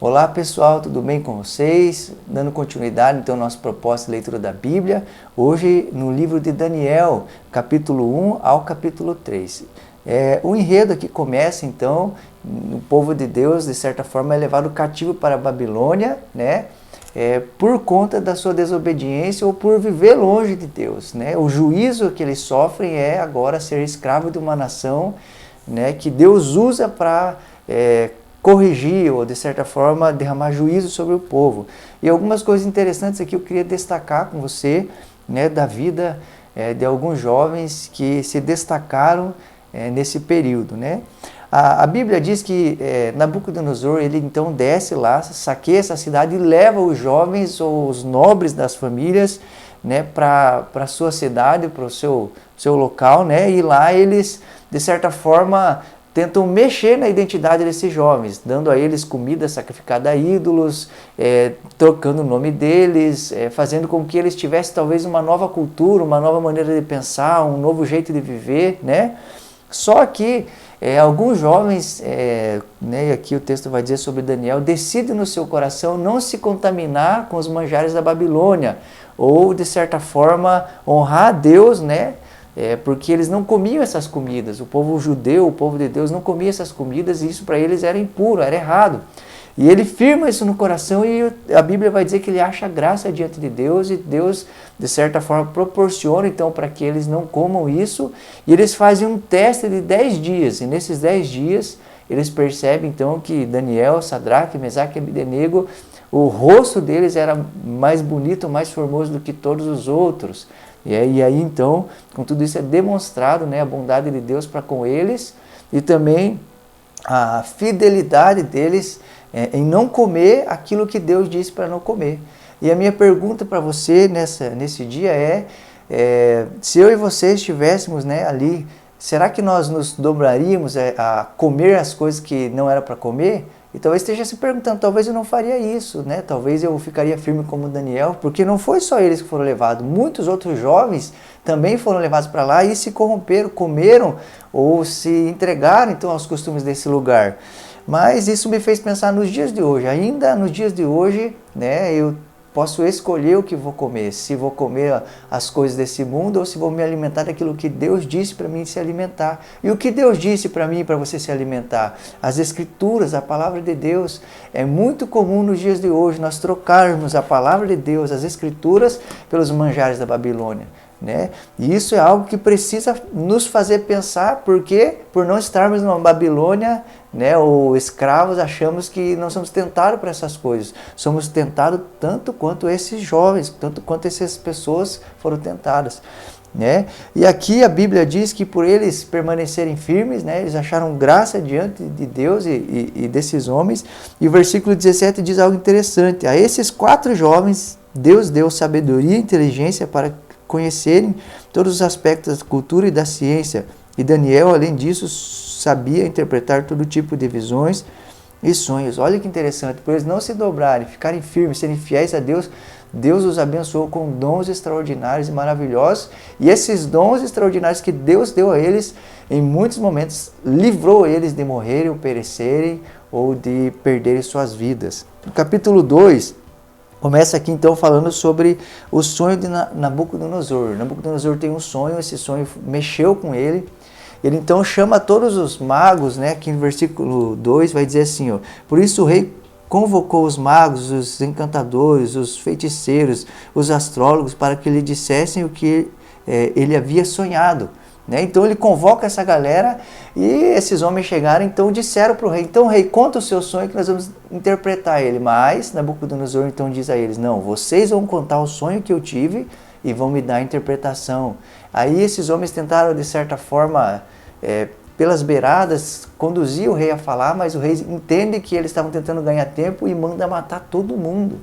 Olá pessoal, tudo bem com vocês? Dando continuidade então ao nosso propósito de leitura da Bíblia, hoje no livro de Daniel, capítulo 1 ao capítulo 3. O enredo aqui começa então, o povo de Deus de certa forma é levado cativo para a Babilônia, né? Por conta da sua desobediência ou por viver longe de Deus, né? O juízo que eles sofrem é agora ser escravo de uma nação, né, que Deus usa para corrigir ou de certa forma derramar juízo sobre o povo. E algumas coisas interessantes aqui eu queria destacar com você, né, da vida de alguns jovens que se destacaram nesse período, né? A Bíblia diz que Nabucodonosor, ele então desce lá, saqueia essa cidade e leva os jovens ou os nobres das famílias, né, para a sua cidade, para o seu local, né, e lá eles, de certa forma, tentam mexer na identidade desses jovens, dando a eles comida sacrificada a ídolos, trocando o nome deles, fazendo com que eles tivessem talvez uma nova cultura, uma nova maneira de pensar, um novo jeito de viver, né? Só que alguns jovens, né, aqui o texto vai dizer sobre Daniel, decidem no seu coração não se contaminar com os manjares da Babilônia, ou de certa forma honrar a Deus, né? Porque eles não comiam essas comidas, o povo judeu, o povo de Deus não comia essas comidas e isso para eles era impuro, era errado. E ele firma isso no coração e a Bíblia vai dizer que ele acha graça diante de Deus e Deus, de certa forma, proporciona então para que eles não comam isso e eles fazem um teste de 10 dias e nesses 10 dias eles percebem então que Daniel, Sadraque, Mesaque e Abdenego, o rosto deles era mais bonito, mais formoso do que todos os outros. E aí então, com tudo isso é demonstrado, né, a bondade de Deus para com eles e também a fidelidade deles em não comer aquilo que Deus disse para não comer. E a minha pergunta para você nesse dia se eu e você estivéssemos, né, ali, será que nós nos dobraríamos a comer as coisas que não era para comer? E talvez esteja se perguntando, talvez eu não faria isso, né? Talvez eu ficaria firme como Daniel, porque não foi só eles que foram levados, muitos outros jovens também foram levados para lá e se corromperam, comeram ou se entregaram então aos costumes desse lugar. Mas isso me fez pensar nos dias de hoje, ainda nos dias de hoje, né, eu posso escolher o que vou comer, se vou comer as coisas desse mundo ou se vou me alimentar daquilo que Deus disse para mim se alimentar. E o que Deus disse para mim e para você se alimentar? As Escrituras, a Palavra de Deus. É muito comum nos dias de hoje nós trocarmos a Palavra de Deus, as Escrituras, pelos manjares da Babilônia, né? E isso é algo que precisa nos fazer pensar, porque por não estarmos numa Babilônia, né, ou escravos, achamos que não somos tentados por essas coisas. Somos tentados tanto quanto esses jovens, tanto quanto essas pessoas foram tentadas, né? E aqui a Bíblia diz que por eles permanecerem firmes, né, eles acharam graça diante de Deus e desses homens. E o versículo 17 diz algo interessante. A esses 4 jovens, Deus deu sabedoria e inteligência para conhecerem todos os aspectos da cultura e da ciência. E Daniel, além disso, sabia interpretar todo tipo de visões e sonhos. Olha que interessante, por eles não se dobrarem, ficarem firmes, serem fiéis a Deus, Deus os abençoou com dons extraordinários e maravilhosos. E esses dons extraordinários que Deus deu a eles, em muitos momentos, livrou eles de morrerem ou perecerem ou de perderem suas vidas. No capítulo 2, começa aqui então falando sobre o sonho de Nabucodonosor. Nabucodonosor tem um sonho, esse sonho mexeu com ele. Ele então chama todos os magos, né? Aqui no versículo 2 vai dizer assim, ó, por isso o rei convocou os magos, os encantadores, os feiticeiros, os astrólogos, para que lhe dissessem o que ele havia sonhado, né? Então ele convoca essa galera e esses homens chegaram, então disseram para o rei, então rei, conta o seu sonho que nós vamos interpretar ele. Mas Nabucodonosor então diz a eles, não, vocês vão contar o sonho que eu tive e vão me dar a interpretação. Aí esses homens tentaram de certa forma, pelas beiradas, conduzir o rei a falar, mas o rei entende que eles estavam tentando ganhar tempo e manda matar todo mundo.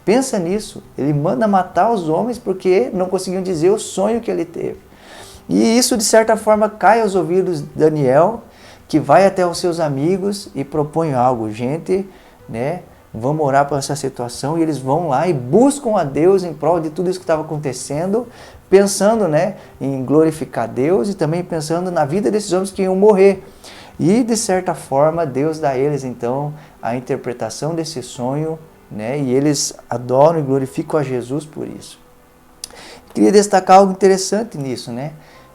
Pensa nisso, ele manda matar os homens porque não conseguiam dizer o sonho que ele teve. E isso de certa forma cai aos ouvidos de Daniel, que vai até os seus amigos e propõe algo. Gente, né, vamos orar por essa situação, e eles vão lá e buscam a Deus em prol de tudo isso que estava acontecendo, pensando, né, em glorificar Deus e também pensando na vida desses homens que iam morrer. E de certa forma Deus dá a eles então a interpretação desse sonho, né? E eles adoram e glorificam a Jesus por isso. Queria destacar algo interessante nisso, né?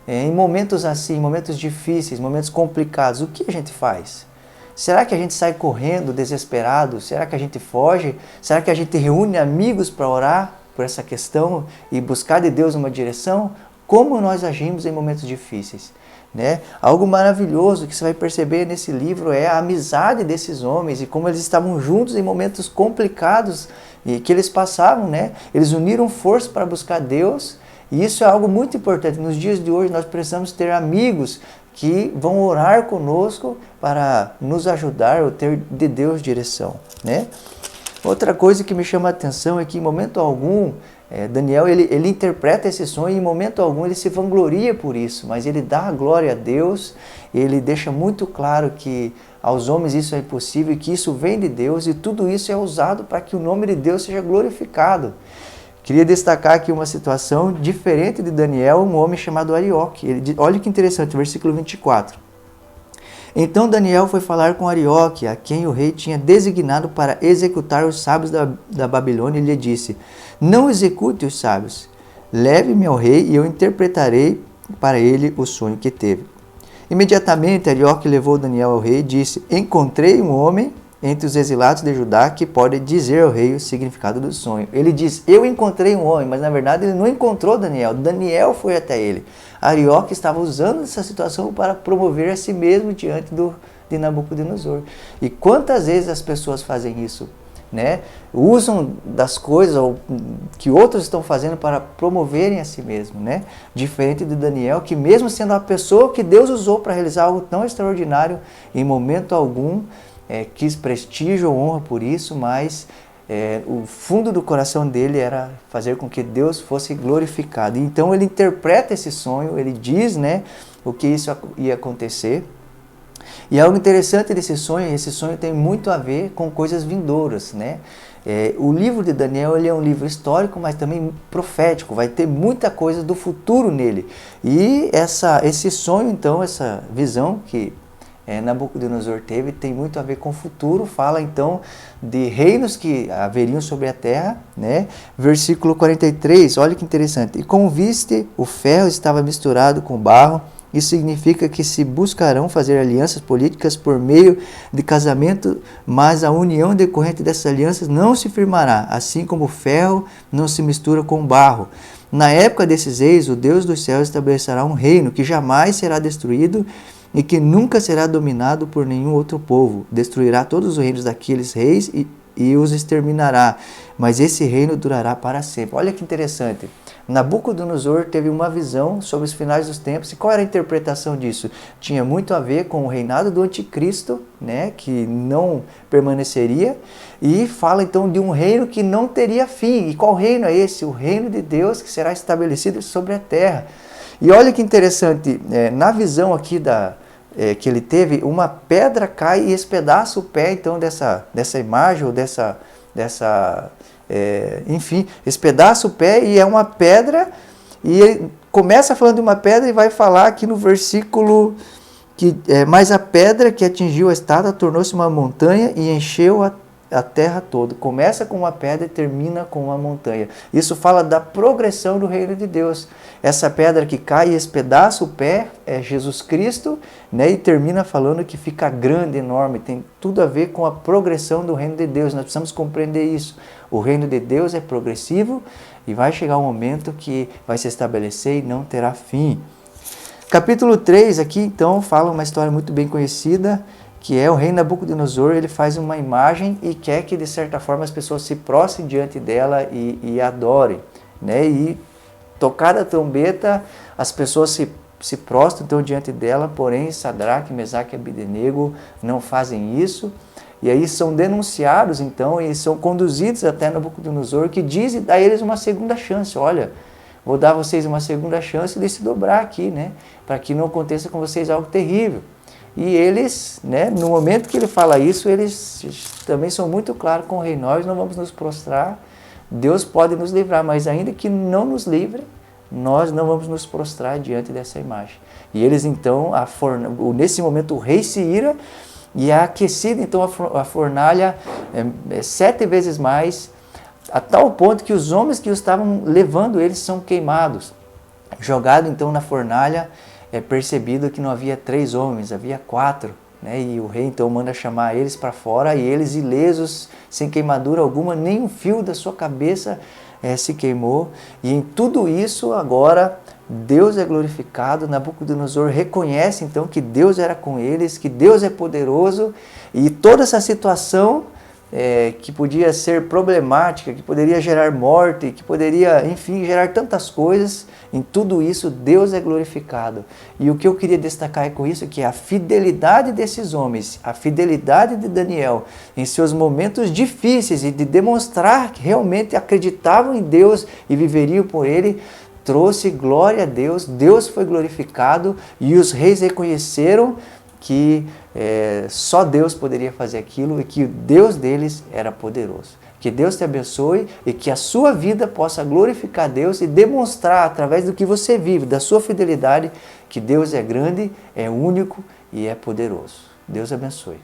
Em momentos assim, momentos difíceis, momentos complicados, o que a gente faz? Será que a gente sai correndo, desesperado? Será que a gente foge? Será que a gente reúne amigos para orar por essa questão e buscar de Deus uma direção? Como nós agimos em momentos difíceis? Né? Algo maravilhoso que você vai perceber nesse livro é a amizade desses homens e como eles estavam juntos em momentos complicados e que eles passavam, né? Eles uniram força para buscar Deus, e isso é algo muito importante. Nos dias de hoje nós precisamos ter amigos que vão orar conosco para nos ajudar ou ter de Deus direção, né? Outra coisa que me chama a atenção é que em momento algum, Daniel ele interpreta esse sonho e em momento algum ele se vangloria por isso, mas ele dá a glória a Deus, ele deixa muito claro que aos homens isso é impossível e que isso vem de Deus e tudo isso é usado para que o nome de Deus seja glorificado. Queria destacar aqui uma situação diferente de Daniel, um homem chamado Arioque. Olha que interessante, versículo 24. Então Daniel foi falar com Arioque, a quem o rei tinha designado para executar os sábios da Babilônia, e lhe disse: não execute os sábios, leve-me ao rei e eu interpretarei para ele o sonho que teve. Imediatamente Arioque levou Daniel ao rei e disse: encontrei um homem entre os exilados de Judá que pode dizer ao rei o significado do sonho. Ele diz: eu encontrei um homem, mas na verdade ele não encontrou Daniel. Daniel foi até ele. Arioque estava usando essa situação para promover a si mesmo diante de Nabucodonosor. E quantas vezes as pessoas fazem isso? Né? Usam das coisas que outros estão fazendo para promoverem a si mesmo, né? Diferente de Daniel, que mesmo sendo a pessoa que Deus usou para realizar algo tão extraordinário, em momento algum quis prestígio ou honra por isso, mas o fundo do coração dele era fazer com que Deus fosse glorificado. Então ele interpreta esse sonho, ele diz, né, o que isso ia acontecer. E algo interessante desse sonho, esse sonho tem muito a ver com coisas vindouras, né? O livro de Daniel ele é um livro histórico, mas também profético, vai ter muita coisa do futuro nele. E esse sonho, então, essa visão que Nabucodonosor teve, tem muito a ver com o futuro, fala então de reinos que haveriam sobre a terra, né? Versículo 43, olha que interessante. E como viste, o ferro estava misturado com barro. Isso significa que se buscarão fazer alianças políticas por meio de casamento, mas a união decorrente dessas alianças não se firmará, assim como o ferro não se mistura com barro. Na época desses reis, o Deus dos céus estabelecerá um reino que jamais será destruído e que nunca será dominado por nenhum outro povo. Destruirá todos os reinos daqueles reis e os exterminará, mas esse reino durará para sempre. Olha que interessante. Nabucodonosor teve uma visão sobre os finais dos tempos. E qual era a interpretação disso? Tinha muito a ver com o reinado do anticristo, né, que não permaneceria, e fala então de um reino que não teria fim. E qual reino é esse? O reino de Deus que será estabelecido sobre a terra. E olha que interessante, na visão aqui que ele teve, uma pedra cai e espedaça o pé então dessa imagem, ou enfim, espedaça o pé, e é uma pedra, e ele começa falando de uma pedra e vai falar aqui no versículo que mas a pedra que atingiu a estátua tornou-se uma montanha e encheu a terra toda. Começa com uma pedra e termina com uma montanha. Isso fala da progressão do reino de Deus. Essa pedra que cai e espedaça o pé é Jesus Cristo, né? E termina falando que fica grande, enorme. Tem tudo a ver com a progressão do reino de Deus. Nós precisamos compreender isso. O reino de Deus é progressivo e vai chegar um momento que vai se estabelecer e não terá fim. Capítulo 3 aqui, então, fala uma história muito bem conhecida, que é o rei Nabucodonosor. Ele faz uma imagem e quer que, de certa forma, as pessoas se prostrem diante dela e adorem, né? E tocada a trombeta, as pessoas se prostram então diante dela, porém Sadraque, Mesaque e Abdenego não fazem isso. E aí são denunciados então e são conduzidos até Nabucodonosor, que diz e dá a eles uma segunda chance. Olha, vou dar a vocês uma segunda chance de se dobrar aqui, né? Para que não aconteça com vocês algo terrível. E eles, né, no momento que ele fala isso, eles também são muito claros com o rei: nós não vamos nos prostrar, Deus pode nos livrar, mas ainda que não nos livre, nós não vamos nos prostrar diante dessa imagem. E eles então, nesse momento o rei se ira e é aquecida então a fornalha 7 vezes mais, a tal ponto que os homens que estavam levando eles são queimados. Jogado então na fornalha, é percebido que não havia 3 homens, havia 4. Né? E o rei então manda chamar eles para fora, e eles ilesos, sem queimadura alguma, nem um fio da sua cabeça se queimou. E em tudo isso agora Deus é glorificado. Nabucodonosor reconhece então que Deus era com eles, que Deus é poderoso, e toda essa situação que podia ser problemática, que poderia gerar morte, que poderia, enfim, gerar tantas coisas, em tudo isso Deus é glorificado. E o que eu queria destacar com isso é que a fidelidade desses homens, a fidelidade de Daniel em seus momentos difíceis e de demonstrar que realmente acreditavam em Deus e viveriam por Ele, trouxe glória a Deus, Deus foi glorificado e os reis reconheceram que só Deus poderia fazer aquilo e que o Deus deles era poderoso. Que Deus te abençoe e que a sua vida possa glorificar Deus e demonstrar através do que você vive, da sua fidelidade, que Deus é grande, é único e é poderoso. Deus abençoe.